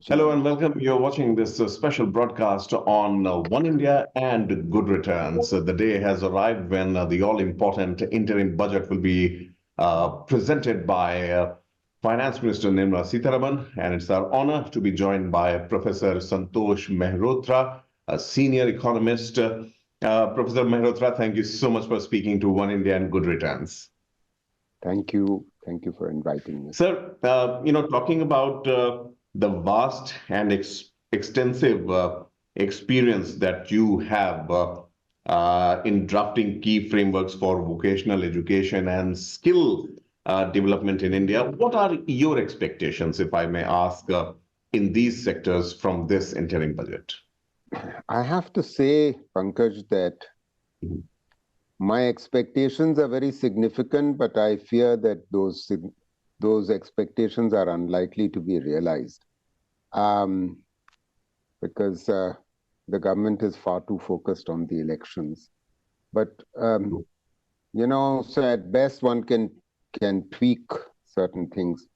Hello and welcome. You're watching this special broadcast on One India and good returns. The day has arrived when the all-important interim budget will be presented by Finance Minister Nirmala Sitharaman, and it's our honor to be joined by Professor Santosh Mehrotra, a senior economist. Professor Mehrotra, thank you so much for speaking to One India and good returns. Thank you. Thank you for inviting me. Sir, talking about the vast and extensive experience that you have in drafting key frameworks for vocational education and skill development in India, what are your expectations, if I may ask, in these sectors from this interim budget? I have to say, Pankaj, that my expectations are very significant, but I fear that those expectations are unlikely to be realized because the government is far too focused on the elections. But, so at best one can tweak certain things.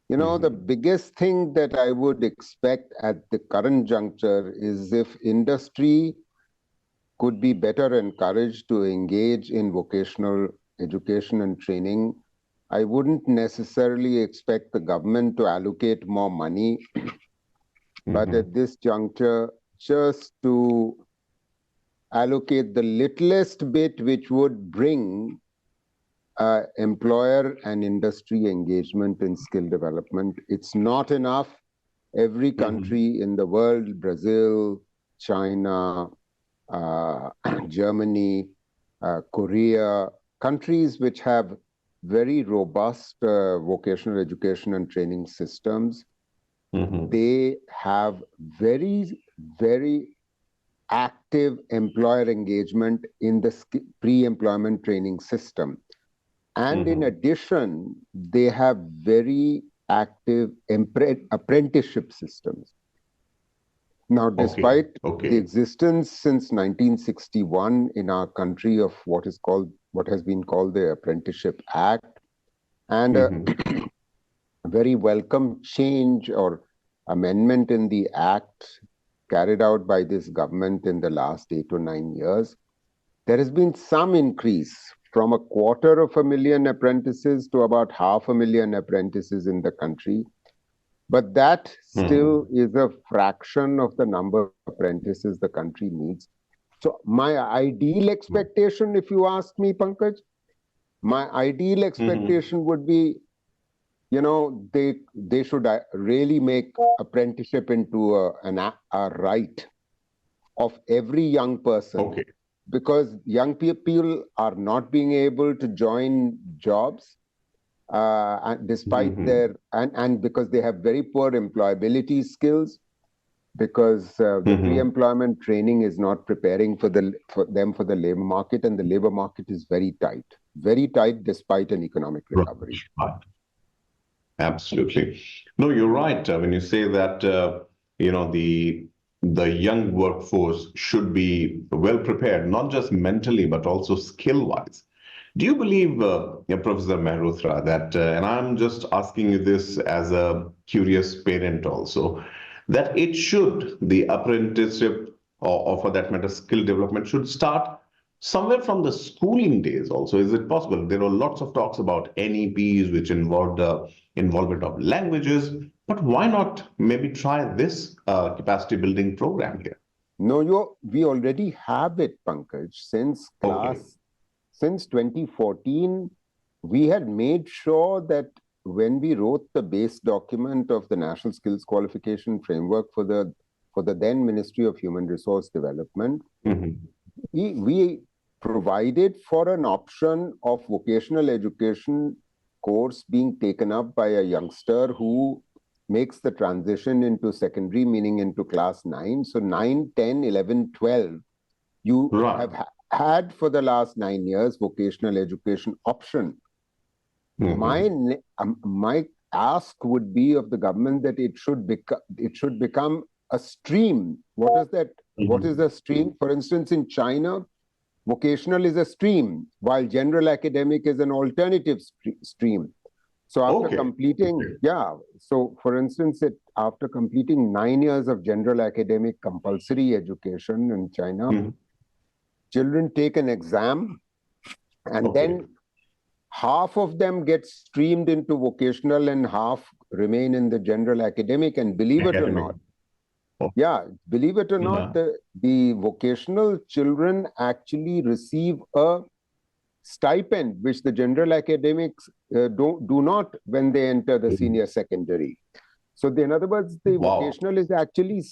The biggest thing that I would expect at the current juncture is if industry could be better encouraged to engage in vocational education and training. I wouldn't necessarily expect the government to allocate more money, but at this juncture, just to allocate the littlest bit which would bring employer and industry engagement in skill development. It's not enough. Every country in the world, Brazil, China, Germany, Korea, countries which have very robust vocational education and training systems, they have very, very active employer engagement in the pre-employment training system. And in addition, they have very active apprenticeship systems. Now, despite the existence since 1961 in our country of what has been called the Apprenticeship Act, and a very welcome change or amendment in the Act carried out by this government in the last 8 or 9 years, there has been some increase from 250,000 apprentices to about 500,000 apprentices in the country. But that still is a fraction of the number of apprentices the country needs. So my ideal expectation, if you ask me, Pankaj, my ideal expectation would be, they should really make apprenticeship into a right of every young person. Because young people are not being able to join jobs and despite their and because they have very poor employability skills, because the pre-employment training is not preparing for them for the labor market, and the labor market is very tight despite an economic recovery. Right. Absolutely. No, you're right when you say that the young workforce should be well prepared, not just mentally but also skill-wise. Do you believe, Professor Mehrotra, that, and I'm just asking you this as a curious parent also, that the apprenticeship or for that matter, skill development should start somewhere from the schooling days also? Is it possible? There are lots of talks about NEPs, which involved involvement of languages, but why not maybe try this capacity building program here? No, we already have it, Pankaj, since 2014, we had made sure that when we wrote the base document of the National Skills Qualification Framework for the then Ministry of Human Resource Development, we provided for an option of vocational education course being taken up by a youngster who makes the transition into secondary, meaning into class 9. So 9, 10, 11, 12, you have had for the last 9 years vocational education option. My ask would be of the government that it should become a stream. What is that? What is the stream? For instance, in China, vocational is a stream, while general academic is an alternative stream. So after Okay. completing, so for instance, after completing 9 years of general academic compulsory education in China, children take an exam, and then half of them get streamed into vocational and half remain in the general academic. And believe it or not, believe it or not, the vocational children actually receive a stipend, which the general academics do not when they enter the senior secondary. So in other words, the vocational is actually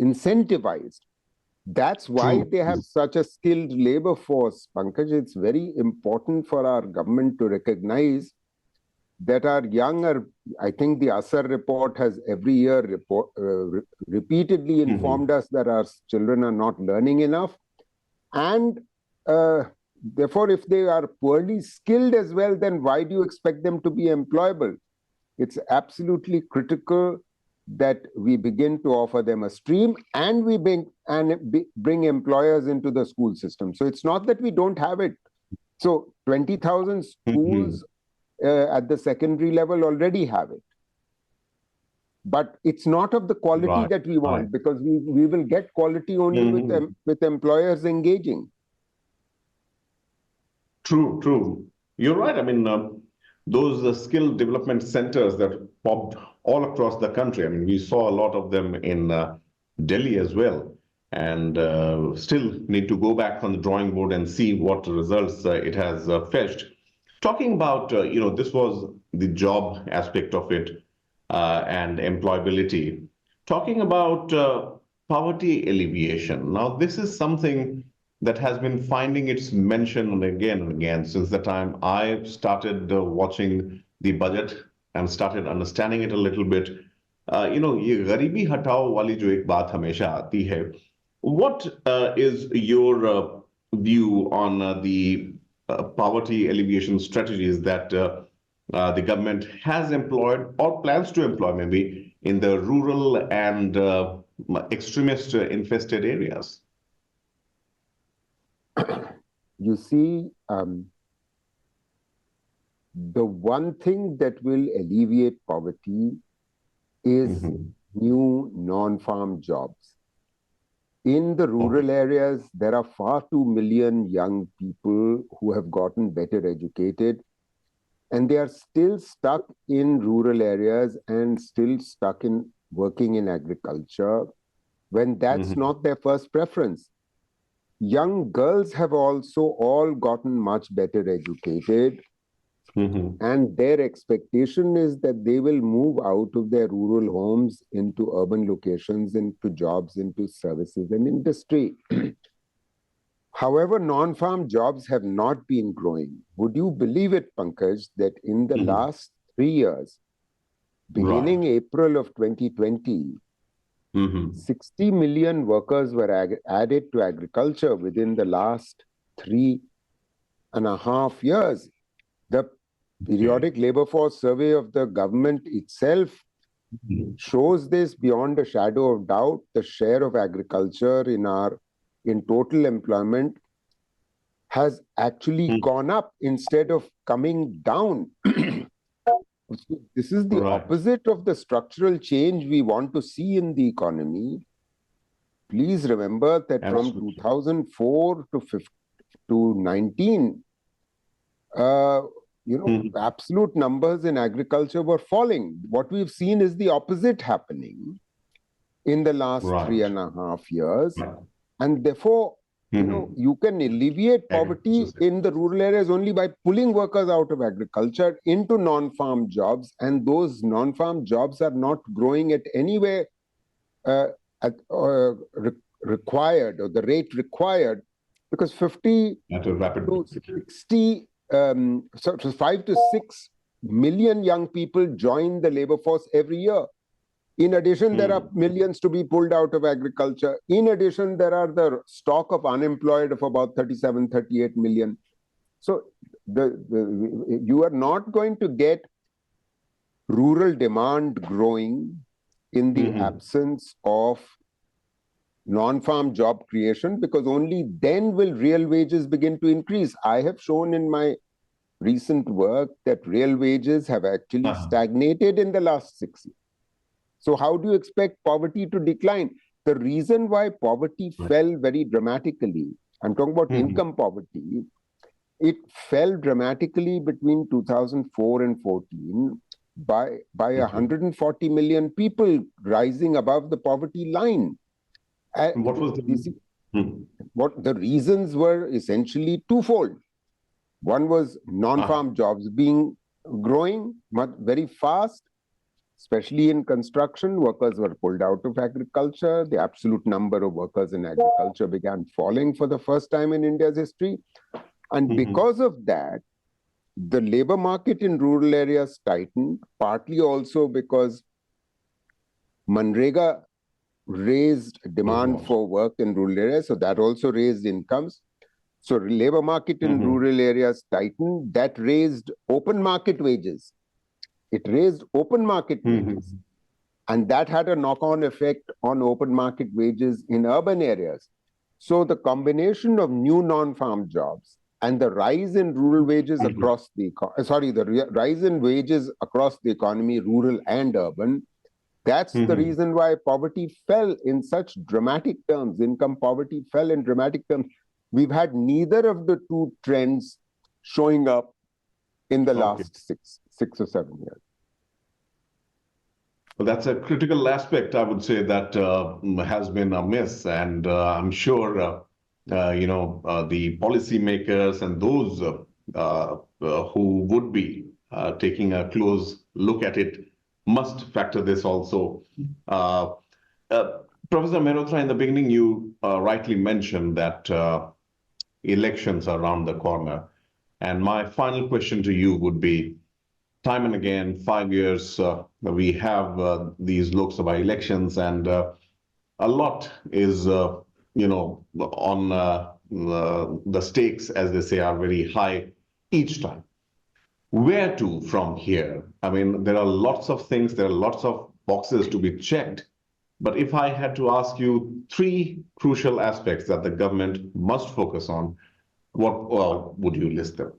incentivized. That's why they have such a skilled labor force, Pankaj. It's very important for our government to recognize that our younger, I think the Asar report has every year repeatedly informed us that our children are not learning enough. And therefore, if they are poorly skilled as well, then why do you expect them to be employable? It's absolutely critical that we begin to offer them a stream, and we bring employers into the school system. So it's not that we don't have it. So 20,000 schools at the secondary level already have it. But it's not of the quality that we want, because we will get quality only with employers engaging. True. You're right. I mean, those skill development centers that popped all across the country. I mean, we saw a lot of them in Delhi as well, and still need to go back on the drawing board and see what results it has fetched. Talking about, this was the job aspect of it and employability. Talking about poverty alleviation. Now, this is something that has been finding its mention again and again since the time I started watching the budget and started understanding it a little bit. ये गरीबी हटाओ वाली जो एक बात हमेशा आती है. What is your view on the poverty alleviation strategies that the government has employed or plans to employ maybe in the rural and extremist infested areas? You see, the one thing that will alleviate poverty is new non-farm jobs. In the rural areas, there are far too million young people who have gotten better educated, and they are still stuck in rural areas and still stuck in working in agriculture when that's not their first preference. Young girls have also all gotten much better educated, and their expectation is that they will move out of their rural homes into urban locations, into jobs, into services and industry. However, non-farm jobs have not been growing. Would you believe it, Pankaj, that in the last 3 years, beginning April of 2020, 60 million workers were added to agriculture within the last 3.5 years. The periodic labor force survey of the government itself shows this beyond a shadow of doubt. The share of agriculture in total employment has actually gone up instead of coming down. This is the opposite of the structural change we want to see in the economy. Please remember that from 2004 to 19, absolute numbers in agriculture were falling. What we've seen is the opposite happening in the last 3.5 years. And therefore, you can alleviate poverty in the rural areas only by pulling workers out of agriculture into non-farm jobs. And those non-farm jobs are not growing at anywhere required, or the rate required, because 50 to 60, so 5 to 6 million young people join the labor force every year. In addition, there are millions to be pulled out of agriculture. In addition, there are the stock of unemployed of about 37, 38 million. So you are not going to get rural demand growing in the absence of non-farm job creation, because only then will real wages begin to increase. I have shown in my recent work that real wages have actually stagnated in the last 6 years. So how do you expect poverty to decline? The reason why poverty fell very dramatically, I'm talking about income poverty, it fell dramatically between 2004 and 14 by 140 million people rising above the poverty line. What was the what the reasons were essentially twofold. One was non-farm jobs growing very fast, especially in construction. Workers were pulled out of agriculture. The absolute number of workers in agriculture began falling for the first time in India's history. And because of that, the labor market in rural areas tightened, partly also because Manrega raised demand for work in rural areas, so that also raised incomes. So labor market in rural areas tightened, that raised open market wages. It raised open market wages. And that had a knock-on effect on open market wages in urban areas. So the combination of new non-farm jobs and the rise in rural wages across the rise in wages across the economy, rural and urban, that's the reason why poverty fell in such dramatic terms. Income poverty fell in dramatic terms. We've had neither of the two trends showing up in the last six or 7 years. Well, that's a critical aspect, I would say, that has been amiss. And I'm sure, the policymakers and those who would be taking a close look at it must factor this also. Professor Mehrotra, in the beginning, you rightly mentioned that elections are around the corner. And my final question to you would be, time and again, 5 years, we have these Lok Sabha elections, and a lot is, on the stakes, as they say, are very high each time. Where to from here? I mean, there are lots of things, there are lots of boxes to be checked. But if I had to ask you 3 crucial aspects that the government must focus on, what would you list them?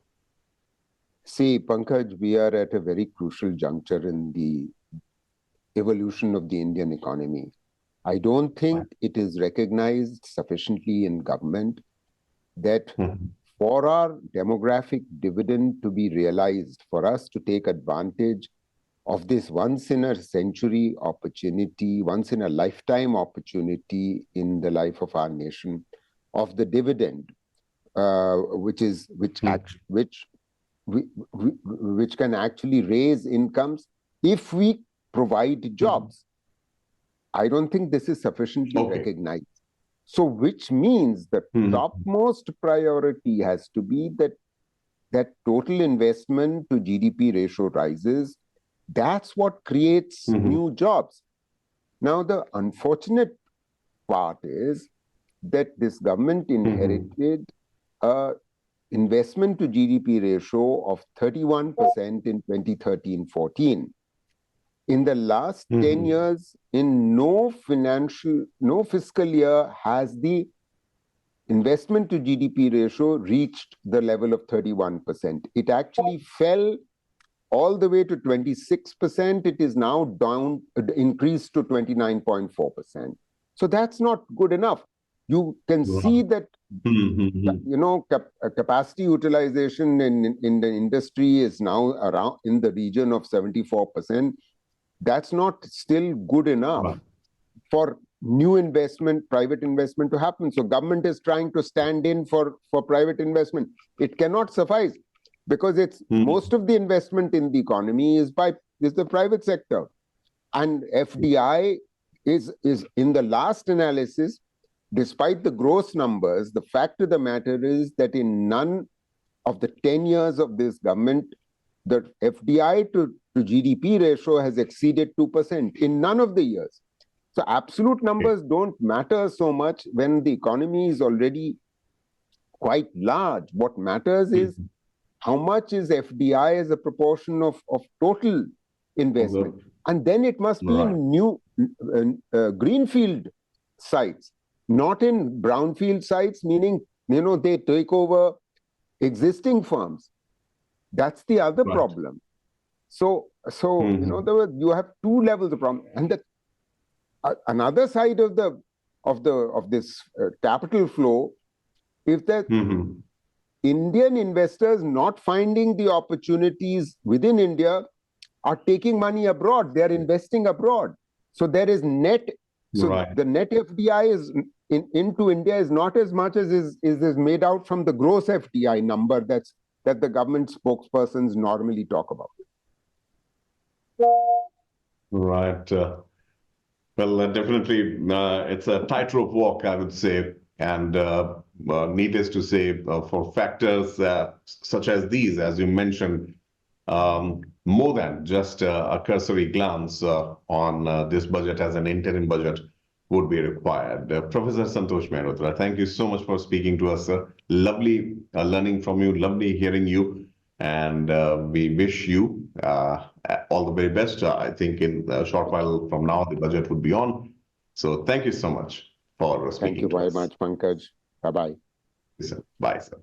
See, Pankaj, we are at a very crucial juncture in the evolution of the Indian economy. I don't think it is recognized sufficiently in government that for our demographic dividend to be realized, for us to take advantage of this once-in-a-century opportunity, once-in-a-lifetime opportunity in the life of our nation, of the dividend, which can actually raise incomes if we provide jobs. I don't think this is sufficiently recognized. So which means the topmost priority has to be that total investment to GDP ratio rises. That's what creates new jobs. Now, the unfortunate part is that this government inherited a investment to GDP ratio of 31% in 2013-14. In the last 10 years, in no fiscal year has the investment to GDP ratio reached the level of 31%. It actually fell all the way to 26%. It is now increased to 29.4%. So that's not good enough. You can see that capacity utilization in the industry is now around in the region of 74%. That's not still good enough for new investment, private investment to happen. So government is trying to stand in for private investment. It cannot suffice because it's most of the investment in the economy is the private sector. And FDI is in the last analysis, despite the gross numbers, the fact of the matter is that in none of the 10 years of this government, the FDI to GDP ratio has exceeded 2% in none of the years. So absolute numbers don't matter so much when the economy is already quite large. What matters is how much is FDI as a proportion of total investment. And then it must be in new greenfield sites, not in brownfield sites, meaning, they take over existing firms. That's the other Right. problem. So you have two levels of problem, and another side of this capital flow is that Indian investors not finding the opportunities within India are taking money abroad. They are investing abroad. So there is net. So Right. the net FDI is into India is not as much as is made out from the gross FDI number that the government spokespersons normally talk about. Right. Well, definitely, it's a tightrope walk, I would say. And needless to say, for factors such as these, as you mentioned, more than just a cursory glance on this budget as an interim budget would be required. Professor Santosh Mehrotra, thank you so much for speaking to us, sir. Lovely learning from you, lovely hearing you. And we wish you all the very best. I think in a short while from now, the budget would be on. So thank you so much for Thank you speaking to very us. much, Pankaj. Bye-bye. Yes, sir. Bye, sir.